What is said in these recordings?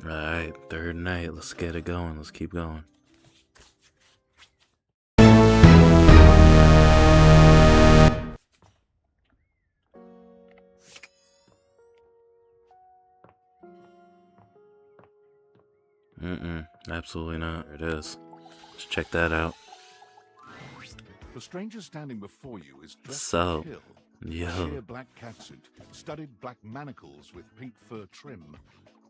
Alright, third night. Let's get it going. Let's keep going. Absolutely not. There it is. Let's check that out. The stranger standing before you is dressed So, to kill. yo. Sheer black catsuit, studded black manacles with pink fur trim,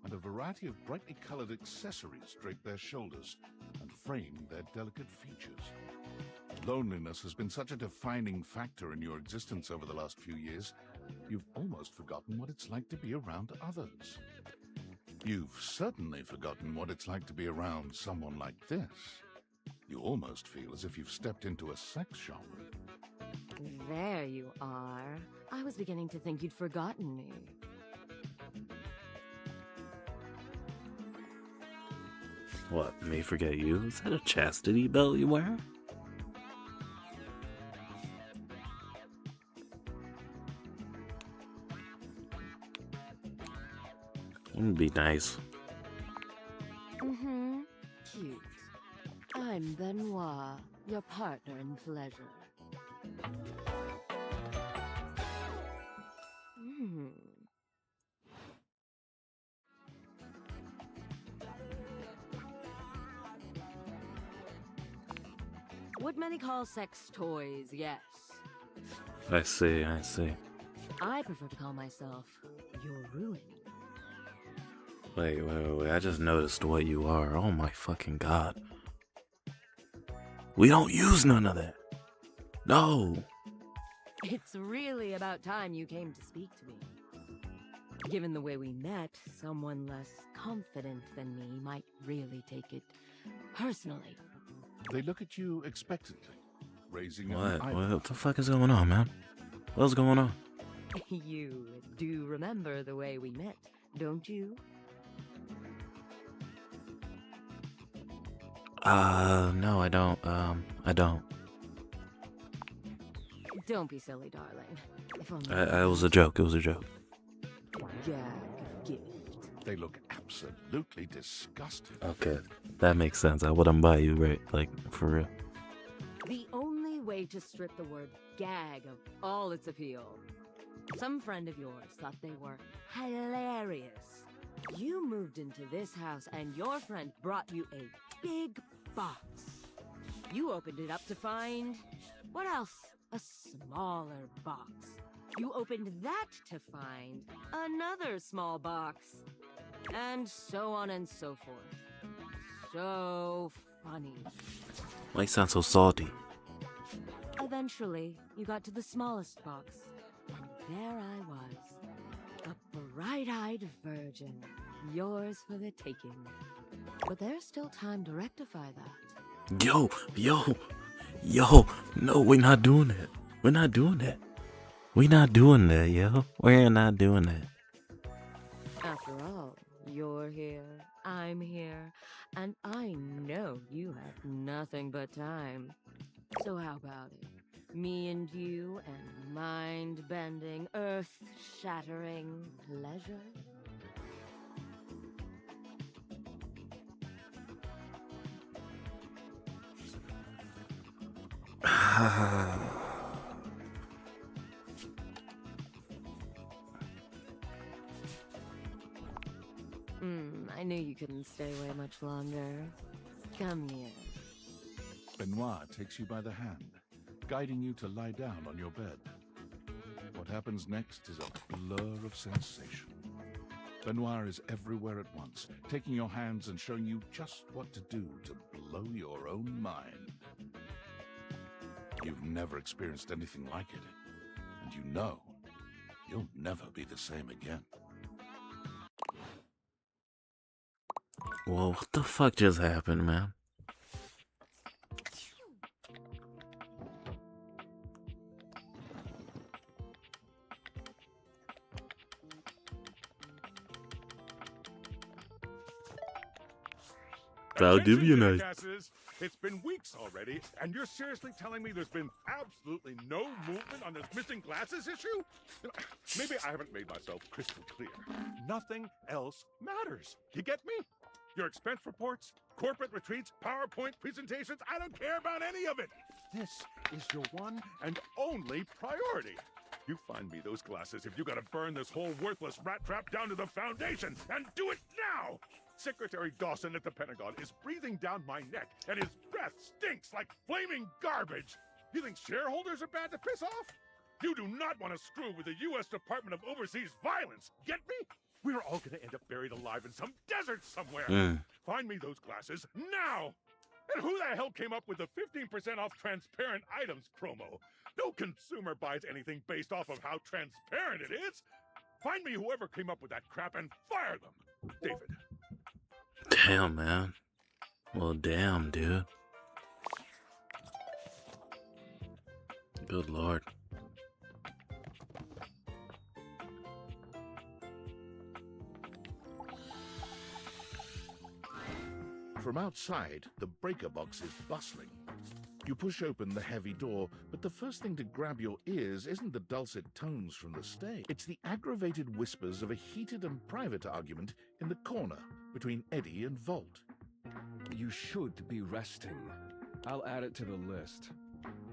and a variety of brightly colored accessories drape their shoulders and frame their delicate features. Loneliness has been such a defining factor in your existence over the last few years, you've almost forgotten what it's like to be around others. You've certainly forgotten what it's like to be around someone like this. You almost feel as if you've stepped into a sex shop. There you are. I was beginning to think you'd forgotten me. What, me forget you? Is that a chastity belt you wear? Wouldn't be nice. Cute. I'm Benoit, your partner in pleasure. What many call sex toys, yes. I see, I see. I prefer to call myself your ruin. Wait, I just noticed what you are. Oh my fucking god. We don't use none of that. No. It's really about time you came to speak to me. Given the way we met, someone less confident than me might really take it personally. They look at you expectantly, raising an eyebrow. What the fuck is going on, man? What's going on? You do remember the way we met, don't you? No, I don't. I don't. Don't be silly, darling. If only It was a joke. It was a joke. gag gift. They look absolutely disgusted. Okay, that makes sense. I wouldn't buy you, right? Like, for real. The only way to strip the word gag of all its appeal. Some friend of yours thought they were hilarious. You moved into this house and your friend brought you a big box. You opened it up to find... what else? A smaller box. You opened that to find another small box. And so on and so forth. So funny. Why you sound so salty? Eventually, you got to the smallest box. And there I was. A bright-eyed virgin. Yours for the taking. But there's still time to rectify that. Yo. No, we're not doing that. We're not doing that. We're not doing that, yo. We're not doing that. After all, you're here, I'm here, and I know you have nothing but time. So how about it? Me and you and mind-bending, earth-shattering pleasure? I knew you couldn't stay away much longer. Come here. Benoit takes you by the hand, guiding you to lie down on your bed. What happens next is a blur of sensation. Benoit is everywhere at once, taking your hands and showing you just what to do to blow your own mind. You've never experienced anything like it, and you know you'll never be the same again. Whoa, what the fuck just happened, man? I'll give you a nice. It's been been weeks already, and you're seriously telling me there's been absolutely no movement on this missing glasses issue? Maybe I haven't made myself crystal clear. Nothing else matters. You get me? Your expense reports, corporate retreats, PowerPoint presentations, I don't care about any of it. This is your one and only priority. You find me those glasses if you gotta burn this whole worthless rat trap down to the foundation, and do it now! Secretary Dawson at the Pentagon is breathing down my neck, and his breath stinks like flaming garbage! You think shareholders are bad to piss off? You do not want to screw with the U.S. Department of Overseas Violence, get me? We're all gonna end up buried alive in some desert somewhere! Find me those glasses, now! And who the hell came up with the 15% off transparent items promo? No consumer buys anything based off of how transparent it is! Find me whoever came up with that crap and fire them! David. Damn, man. Well, damn, dude. Good lord. From outside, the breaker box is bustling. You push open the heavy door, but the first thing to grab your ears isn't the dulcet tones from the stage. It's the aggravated whispers of a heated and private argument in the corner between Eddie and Volt. You should be resting. I'll add it to the list.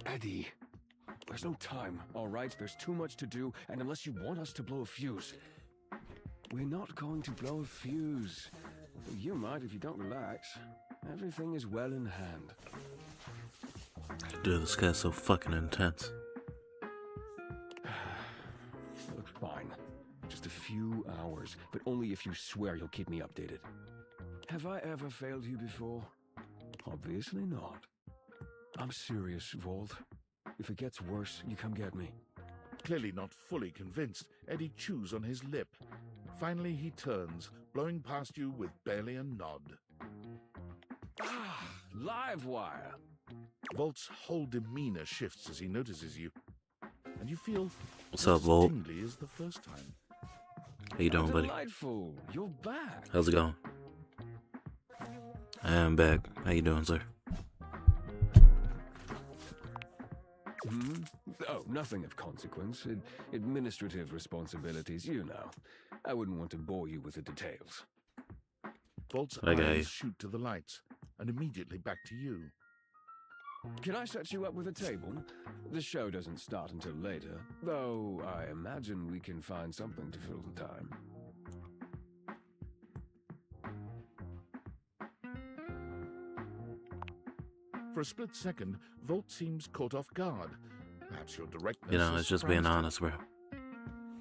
Eddie, there's no time, all right? There's too much to do, and unless you want us to blow a fuse... We're not going to blow a fuse. You might if you don't relax. Everything is well in hand. Dude, this guy's so fucking intense. Look, fine. Just a few hours, but only if you swear you'll keep me updated. Have I ever failed you before? Obviously not. I'm serious, Volt. If it gets worse, you come get me. Clearly not fully convinced, Eddie chews on his lip. Finally he turns, blowing past you with barely a nod. Ah, live wire. Volt's whole demeanor shifts as he notices you, and you feel What's just up, as Volt? tingly as the first time. How you doing, buddy? Delightful. You're back. How's it going? I am back. How you doing, sir? Hmm? Oh, nothing of consequence. Administrative responsibilities, you know. I wouldn't want to bore you with the details. Volt's Okay. eyes shoot to the lights, and immediately back to you. Can I set you up with a table? The show doesn't start until later, though I imagine we can find something to fill the time. For a split second, Volt seems caught off guard. Perhaps your directness You know, has it's just being surprised him. honest, bro.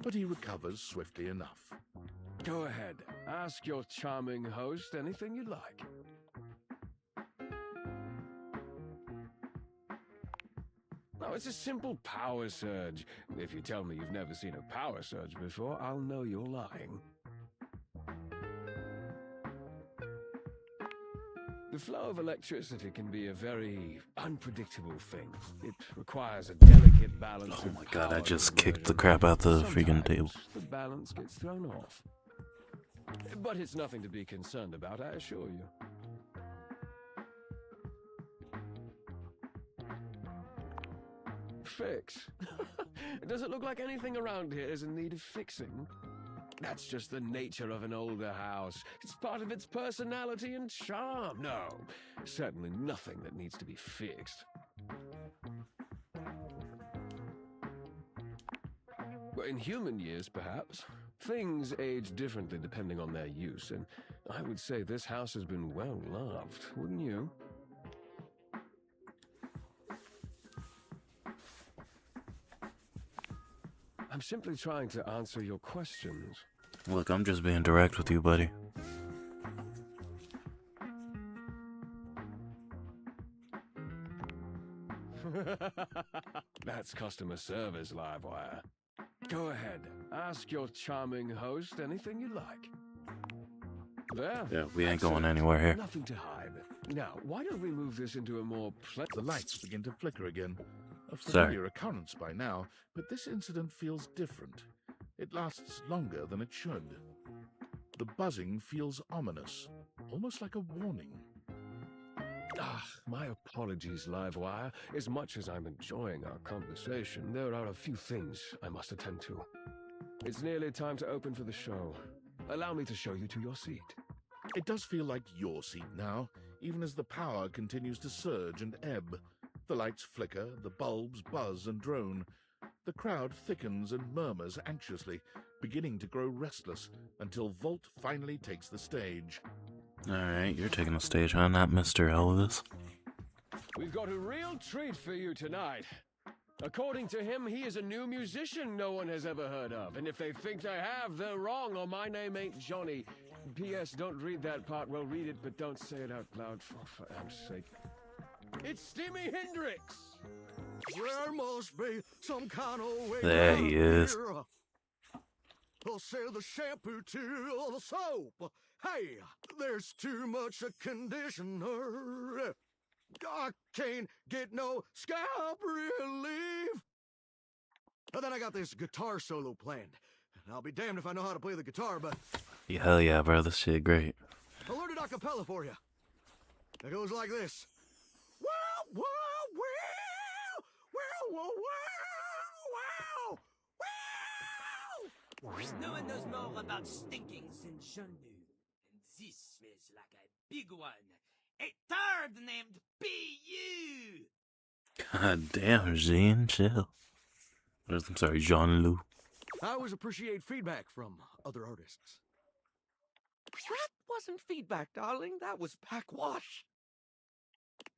But he recovers swiftly enough. Go ahead. Ask your charming host anything you'd like. Oh, it's a simple power surge. If you tell me you've never seen a power surge before, I'll know you're lying. The flow of electricity can be a very unpredictable thing. It requires a delicate balance. Oh of my god, I power just and kicked the conversion. crap out the freaking Sometimes table. the balance gets thrown off. But it's nothing to be concerned about, I assure you. Fix? Does it look like anything around here is in need of fixing? That's just the nature of an older house. It's part of its personality and charm. No, certainly nothing that needs to be fixed. Well, in human years, perhaps. Things age differently depending on their use, and I would say this house has been well loved, wouldn't you? I'm simply trying to answer your questions. Look, I'm just being direct with you, buddy. That's customer service, Livewire. Go ahead, ask your charming host anything you like. There. Yeah, we ain't going Excellent. anywhere here. Nothing to hide. Now, why don't we move this into a more The lights begin to flicker again. A Sorry. familiar occurrence by now, but this incident feels different. It lasts longer than it should. The buzzing feels ominous, almost like a warning. My apologies, Livewire. As much as I'm enjoying our conversation, there are a few things I must attend to. It's nearly time to open for the show. Allow me to show you to your seat. It does feel like your seat now, even as the power continues to surge and ebb. The lights flicker, the bulbs buzz and drone. The crowd thickens and murmurs anxiously, beginning to grow restless, until Volt finally takes the stage. Alright, you're taking the stage, huh? Not Mr. Elvis. We've got a real treat for you tonight. According to him, he is a new musician no one has ever heard of. And if they think they have, they're wrong, or my name ain't Johnny. P.S. Don't read that part. Well, read it, but don't say it out loud, for Am's sake. It's Steamy Hendrix! There must be some kind of way. There he is. They'll sell the shampoo to the soap. Hey, there's too much a conditioner. I can't get no scalp relief. And then I got this guitar solo planned. And I'll be damned if I know how to play the guitar, but Yeah, hell yeah, bro. This shit great. I learned it a cappella for you. It goes like this. Wow, wow, wow, wow, wow, wow, wow, wow. No one knows more about stinking than Jean knew. And this smells like a big one. A third named P.U. God damn, Jean, chill. I'm sorry, Jean-Loup. I always appreciate feedback from other artists. That wasn't feedback, darling. That was backwash.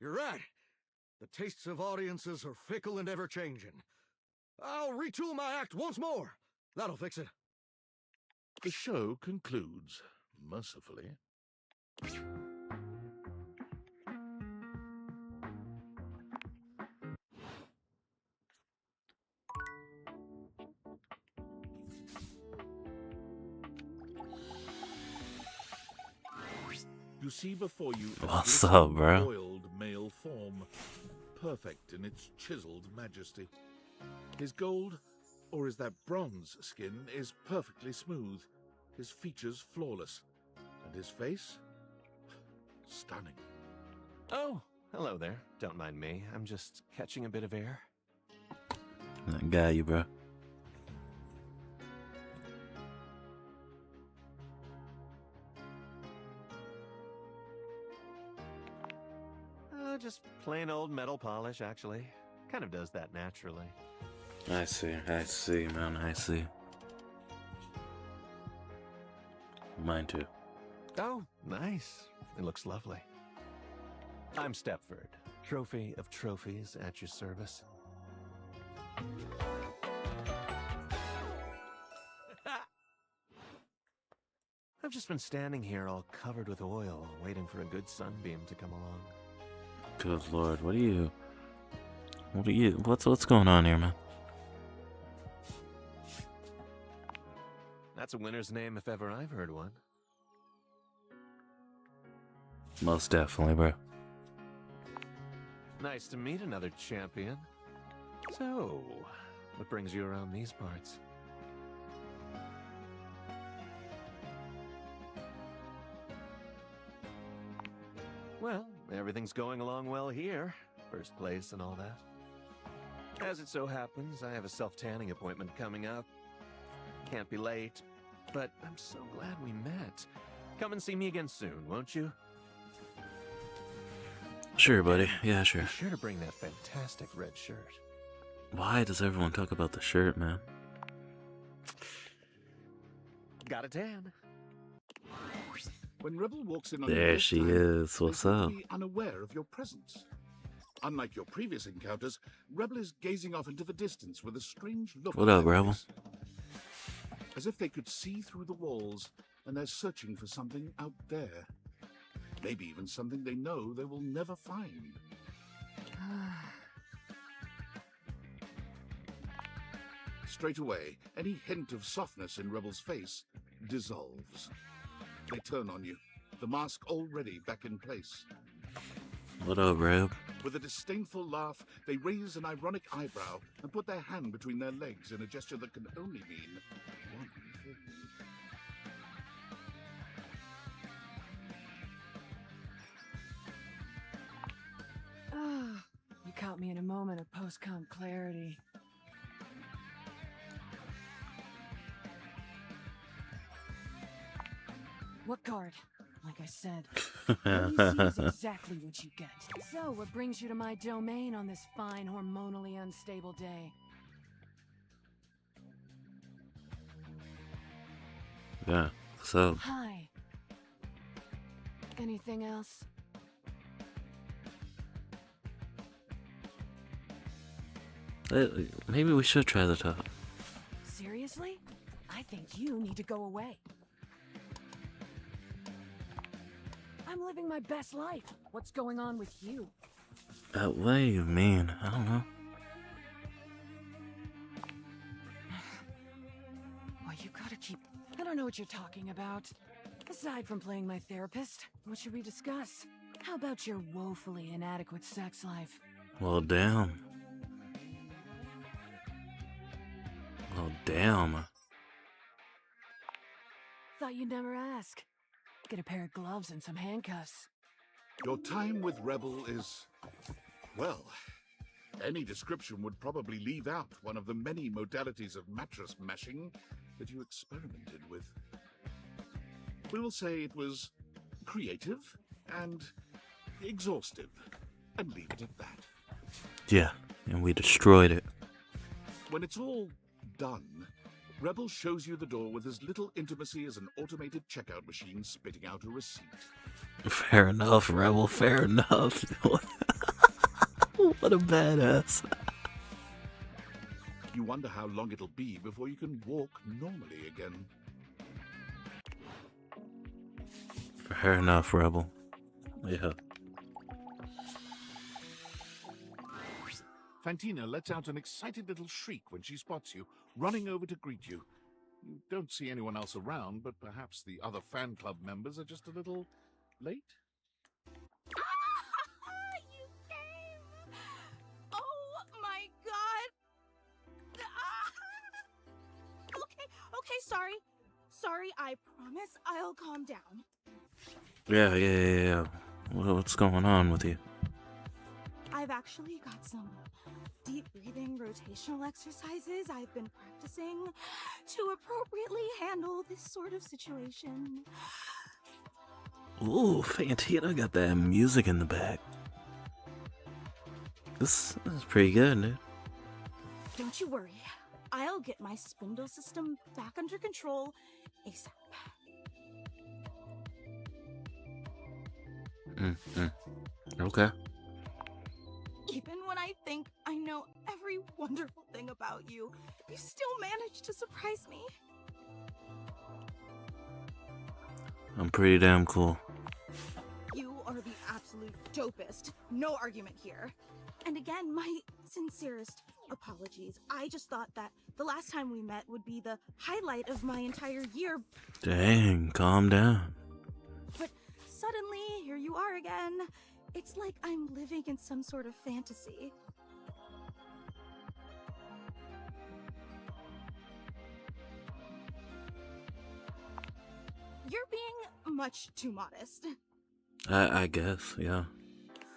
You're right. The tastes of audiences are fickle and ever-changing. I'll retool my act once more. That'll fix it. The show concludes, mercifully. You see before you a What's glistening, up, bro? oiled male form, perfect in its chiseled majesty. His gold, or is that bronze skin, is perfectly smooth, his features flawless, and his face stunning. Oh, hello there. Don't mind me. I'm just catching a bit of air. I got you, bro. Just plain old metal polish, actually. Kind of does that naturally. I see, man, I see. Mine too. Oh, nice. It looks lovely. I'm Stepford, trophy of trophies at your service. I've just been standing here all covered with oil, waiting for a good sunbeam to come along. Good lord, what's going on here, man? That's a winner's name if ever I've heard one. Most definitely, bro. Nice to meet another champion. So, what brings you around these parts? Well, everything's going along well here. First place and all that. As it so happens, I have a self-tanning appointment coming up. Can't be late, but I'm so glad we met. Come and see me again soon, won't you? Sure, buddy. Yeah, sure. Be sure to bring that fantastic red shirt. Why does everyone talk about the shirt, man? Got a tan. When Rebel walks in on There you this she time, is. they What's seem to up? be unaware of your presence. Unlike your previous encounters, Rebel is gazing off into the distance with a strange look. What on up, their Rebel? face. As if they could see through the walls, and they're searching for something out there. Maybe even something they know they will never find. Straight away, any hint of softness in Rebel's face dissolves. They turn on you, the mask already back in place. What up, Reb? With a disdainful laugh, they raise an ironic eyebrow and put their hand between their legs in a gesture that can only mean one thing. Ah, you caught me in a moment of post-com clarity. What card? Like I said, what you see is exactly what you get. So, what brings you to my domain on this fine, hormonally unstable day? Yeah, so Hi. Anything else? maybe we should try the top. Seriously? I think you need to go away. I'm living my best life. What's going on with you? What do you mean? I don't know. Well, you gotta keep... I don't know what you're talking about. Aside from playing my therapist, what should we discuss? How about your woefully inadequate sex life? Well, damn. Well, damn. Thought you'd never ask. Get a pair of gloves and some handcuffs. Your time with Rebel is, well, any description would probably leave out one of the many modalities of mattress meshing that you experimented with. We will say it was creative and exhaustive, and leave it at that. Yeah, and we destroyed it. When it's all done, Rebel shows you the door with as little intimacy as an automated checkout machine spitting out a receipt. Fair enough, Rebel, fair enough. What a badass. You wonder how long it'll be before you can walk normally again. Fair enough, Rebel. Yeah. Fantina lets out an excited little shriek when she spots you, running over to greet you. You don't see anyone else around, but perhaps the other fan club members are just a little late? You came! Oh my god! Okay, sorry. Sorry, I promise I'll calm down. Yeah. What's going on with you? I've actually got some deep breathing rotational exercises I've been practicing to appropriately handle this sort of situation. Ooh, Fantina got that music in the back. This is pretty good, dude. Don't you worry. I'll get my spindle system back under control ASAP. Okay. Even when I think I know every wonderful thing about you, you still manage to surprise me. I'm pretty damn cool. You are the absolute dopest. No argument here. And again, my sincerest apologies. I just thought that the last time we met would be the highlight of my entire year. Dang, calm down. But suddenly, here you are again. It's like I'm living in some sort of fantasy. You're being much too modest. I guess, yeah.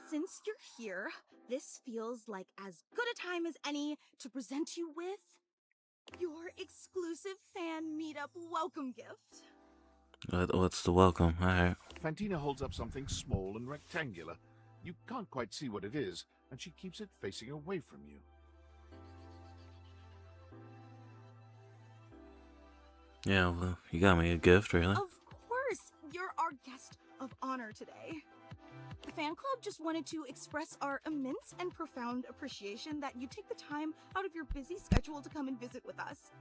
Since you're here, this feels like as good a time as any to present you with your exclusive fan meetup welcome gift. What's the welcome? Alright. Fantina holds up something small and rectangular. You can't quite see what it is, and she keeps it facing away from you. Yeah, well, you got me a gift, really? Of course! You're our guest of honor today. The fan club just wanted to express our immense and profound appreciation that you take the time out of your busy schedule to come and visit with us.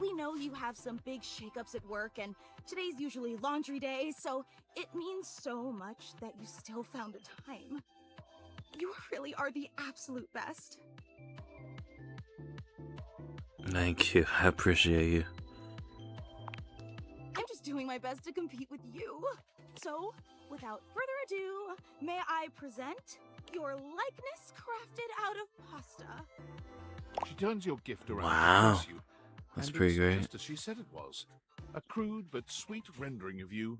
We know you have some big shakeups at work, and today's usually laundry day, so it means so much that you still found the time. You really are the absolute best. Thank you. I appreciate you. I'm just doing my best to compete with you. So, without further ado, may I present your likeness crafted out of pasta. She turns your gift around Wow. to face you. That's and pretty it's great. just as she said it was. A crude but sweet rendering of you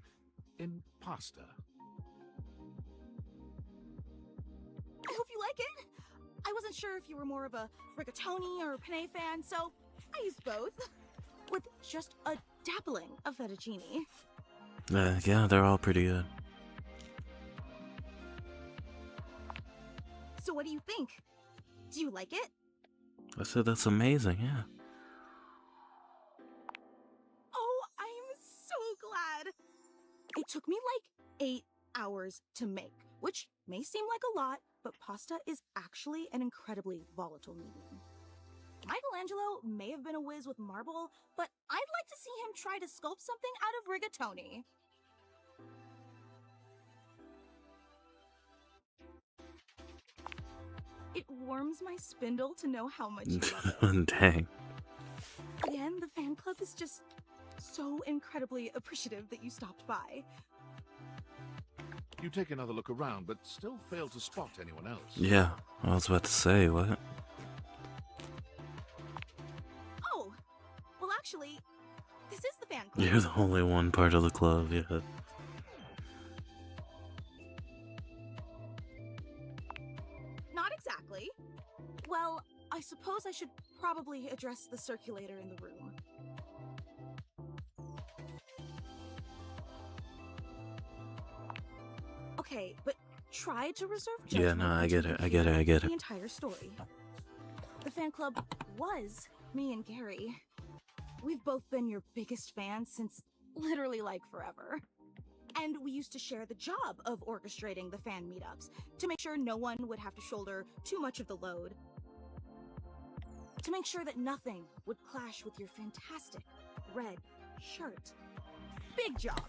in pasta. I hope you like it. I wasn't sure if you were more of a rigatoni or penne fan, so I used both. With just a dabbling of fettuccine. Yeah, they're all pretty good. So what do you think? Do you like it? I said that's amazing, yeah. Oh, I'm so glad. It took me like 8 hours to make, which may seem like a lot, but pasta is actually an incredibly volatile medium. Michelangelo may have been a whiz with marble, but I'd like to see him try to sculpt something out of rigatoni. It warms my spindle to know how much you love it. Dang. Again, the fan club is just so incredibly appreciative that you stopped by. You take another look around, but still fail to spot anyone else. Yeah, I was about to say, what? Oh, well actually, this is the fan club. You're the only one part of the club, yeah. Not exactly. Well, I suppose I should probably address the circulator in the room. Okay, but try to reserve judgment. Yeah, no, I until get you it, I get it, hear I get the it. entire story. The fan club was me and Gary. We've both been your biggest fans since literally like forever. And we used to share the job of orchestrating the fan meetups to make sure no one would have to shoulder too much of the load. To make sure that nothing would clash with your fantastic red shirt. Big job.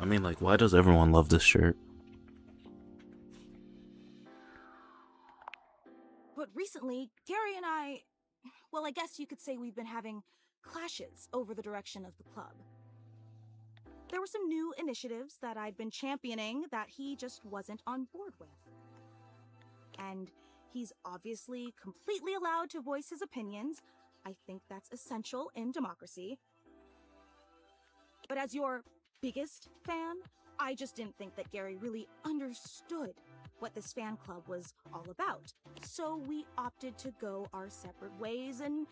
I mean, like, why does everyone love this shirt? But recently, Gary and I, well, I guess you could say we've been having clashes over the direction of the club. There were some new initiatives that I'd been championing that he just wasn't on board with. And he's obviously completely allowed to voice his opinions. I think that's essential in democracy. But as your biggest fan, I just didn't think that Gary really understood what this fan club was all about. So we opted to go our separate ways, and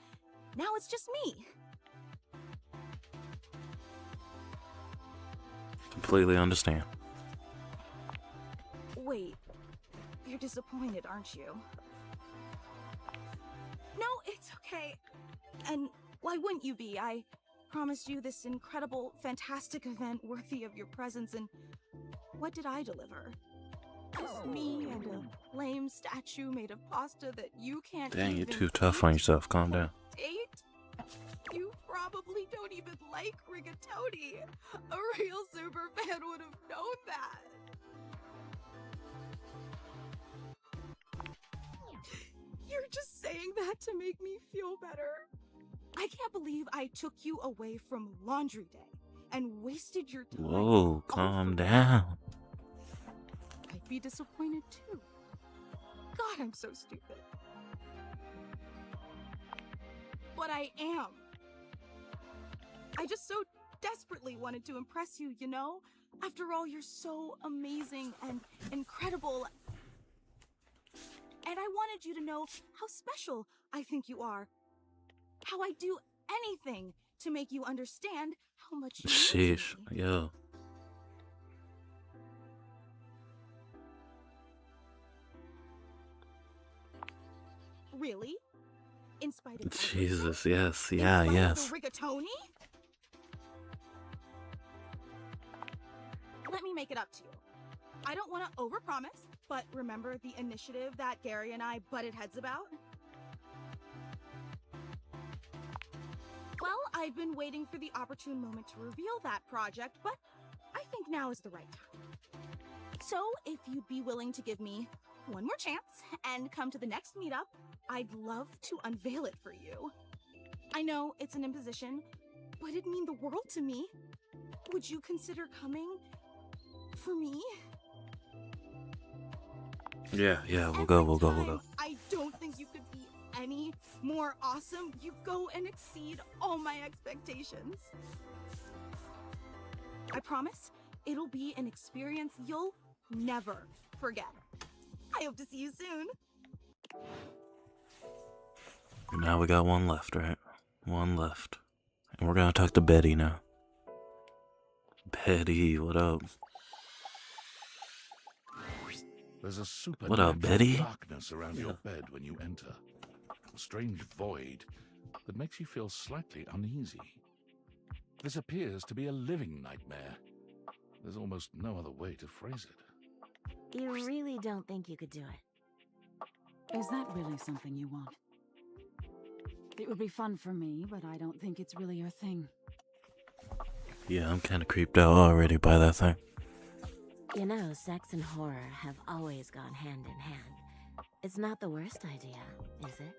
now it's just me. Completely understand. Wait, you're disappointed, aren't you? No, it's okay. And why wouldn't you be? I promised you this incredible, fantastic event worthy of your presence, and what did I deliver? Just me and a lame statue made of pasta that you can't Dang, you're even too tough on yourself. Calm down. date? You probably don't even like rigatoni. A real super fan would have known that. You're just saying that to make me feel better. I can't believe I took you away from laundry day and wasted your time. Whoa, calm down. I'd be disappointed too. God, I'm so stupid. But I am. I just so desperately wanted to impress you, you know? After all, you're so amazing and incredible. And I wanted you to know how special I think you are. How I do anything to make you understand how much you mean to Sheesh, me. yo. Really? In spite of Jesus, everything? yes, In yeah, spite yes. of the rigatoni? Let me make it up to you. I don't want to overpromise, but remember the initiative that Gary and I butted heads about? Well, I've been waiting for the opportune moment to reveal that project, but I think now is the right time. So, if you'd be willing to give me one more chance and come to the next meetup, I'd love to unveil it for you. I know it's an imposition, but it'd mean the world to me. Would you consider coming for me? Yeah, we'll go. I don't think you could be any more awesome. You go and exceed all my expectations. I promise it'll be an experience you'll never forget. I hope to see you soon. Now we got one left, right? One left. And we're gonna talk to Betty now. Betty, what up? There's a What supernatural up, Betty? darkness around your bed when you enter. A strange void that makes you feel slightly uneasy. This appears to be a living nightmare. There's almost no other way to phrase it. You really don't think you could do it? Is that really something you want? It would be fun for me, but I don't think it's really your thing. Yeah, I'm kinda creeped out already by that thing. You know, sex and horror have always gone hand in hand. It's not the worst idea, is it?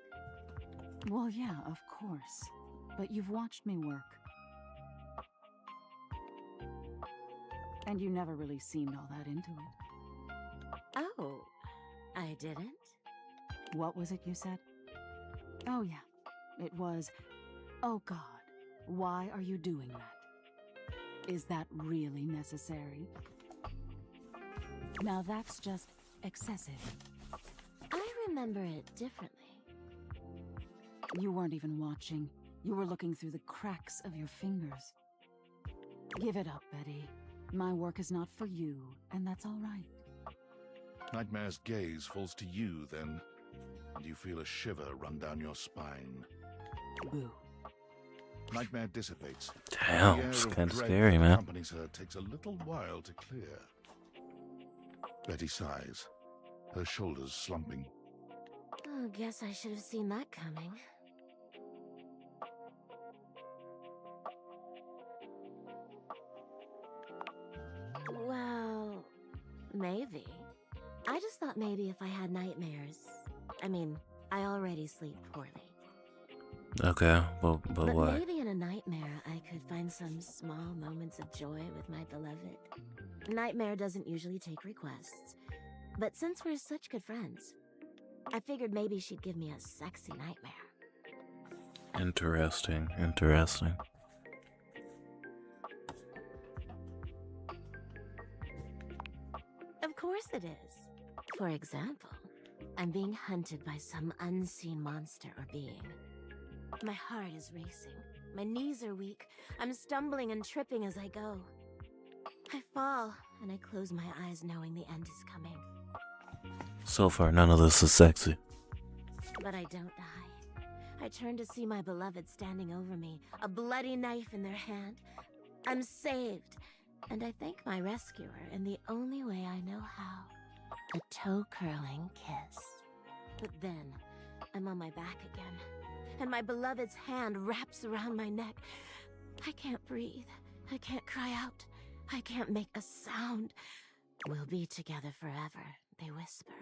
Well, yeah, of course. But you've watched me work. And you never really seemed all that into it. Oh, I didn't? What was it you said? Oh, yeah. It was, oh God, why are you doing that? Is that really necessary? Now that's just excessive. I remember it differently. You weren't even watching. You were looking through the cracks of your fingers. Give it up, Betty. My work is not for you, and that's all right. Nightmare's gaze falls to you then, and you feel a shiver run down your spine. Boo. Nightmare dissipates. Damn, The air it's of kinda dread scary, that man. accompanies her takes a little while to clear. Betty sighs, her shoulders slumping. Oh, guess I should have seen that coming. Well, maybe. I just thought maybe if I had nightmares. I mean, I already sleep poorly. Okay, but But why? maybe in a nightmare, I could find some small moments of joy with my beloved. Nightmare doesn't usually take requests, but since we're such good friends, I figured maybe she'd give me a sexy nightmare. Interesting, interesting. Of course it is. For example, I'm being hunted by some unseen monster or being. My heart is racing. My knees are weak. I'm stumbling and tripping as I go. I fall, and I close my eyes knowing the end is coming. So far, none of this is sexy. But I don't die. I turn to see my beloved standing over me, a bloody knife in their hand. I'm saved, and I thank my rescuer in the only way I know how. A toe-curling kiss. But then, I'm on my back again, and my beloved's hand wraps around my neck. I can't breathe. I can't cry out. I can't make a sound. We'll be together forever, they whisper,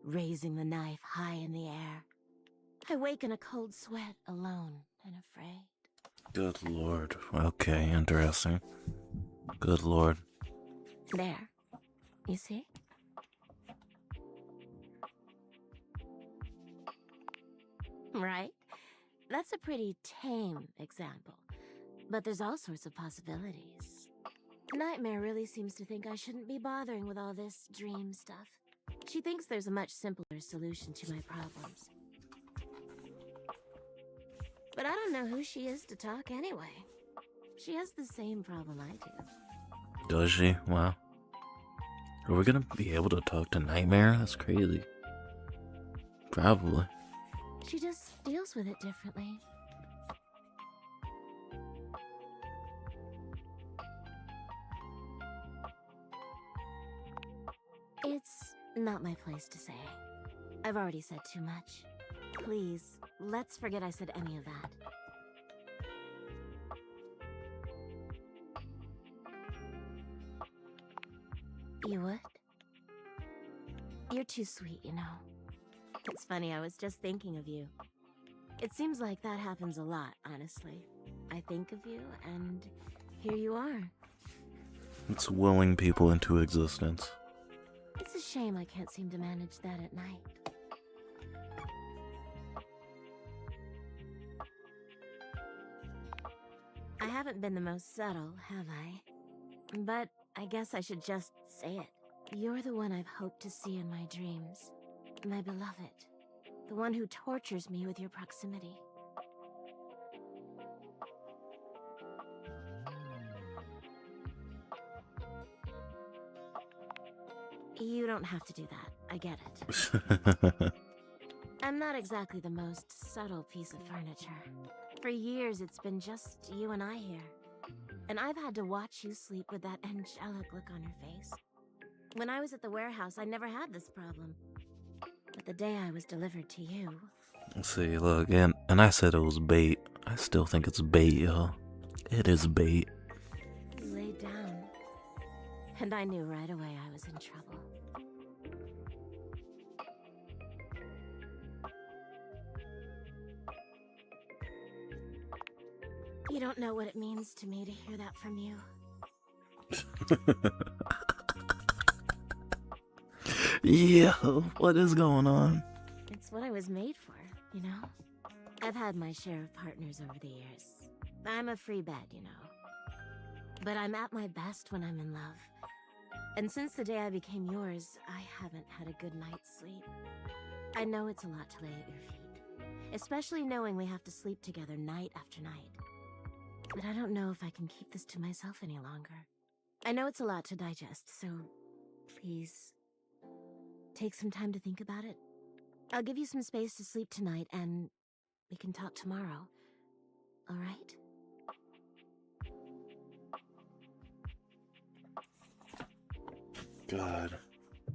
raising the knife high in the air. I wake in a cold sweat, alone and afraid. Good lord. Okay, interesting. Good lord. There. You see? Right? That's a pretty tame example. But there's all sorts of possibilities. Nightmare really seems to think I shouldn't be bothering with all this dream stuff. She thinks there's a much simpler solution to my problems. But I don't know who she is to talk anyway. She has the same problem I do. Does she? Wow. Are we gonna be able to talk to Nightmare? That's crazy. Probably. She just deals with it differently. It's not my place to say. I've already said too much. Please, let's forget I said any of that. You would? You're too sweet, you know. It's funny, I was just thinking of you. It seems like that happens a lot, honestly. I think of you, and here you are. It's willing people into existence. It's a shame I can't seem to manage that at night. I haven't been the most subtle, have I? But I guess I should just say it. You're the one I've hoped to see in my dreams. My beloved. The one who tortures me with your proximity. You don't have to do that. I get it. I'm not exactly the most subtle piece of furniture. For years, it's been just you and I here. And I've had to watch you sleep with that angelic look on your face. When I was at the warehouse, I never had this problem. But the day I was delivered to you... See, look, and I said it was bait. I still think it's bait, y'all. It is bait. You laid down. And I knew right away I was in trouble. You don't know what it means to me to hear that from you. Yeah, what is going on? It's what I was made for, you know? I've had my share of partners over the years. I'm a free bed, you know. But I'm at my best when I'm in love. And since the day I became yours, I haven't had a good night's sleep. I know it's a lot to lay at your feet. Especially knowing we have to sleep together night after night. But I don't know if I can keep this to myself any longer. I know it's a lot to digest, so please take some time to think about it. I'll give you some space to sleep tonight, and we can talk tomorrow. All right? God,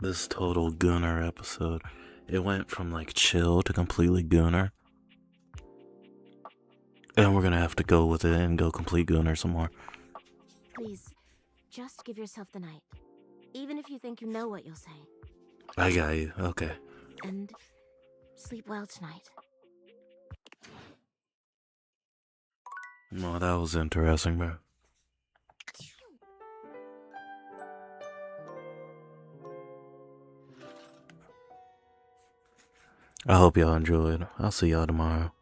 this total Gunner episode. It went from like chill to completely Gunner. And we're gonna have to go with it and go complete Gunner some more. Please, just give yourself the night. Even if you think you know what you'll say. I got you, okay. And sleep well tonight. Well, that was interesting, bro. I hope y'all enjoyed. I'll see y'all tomorrow.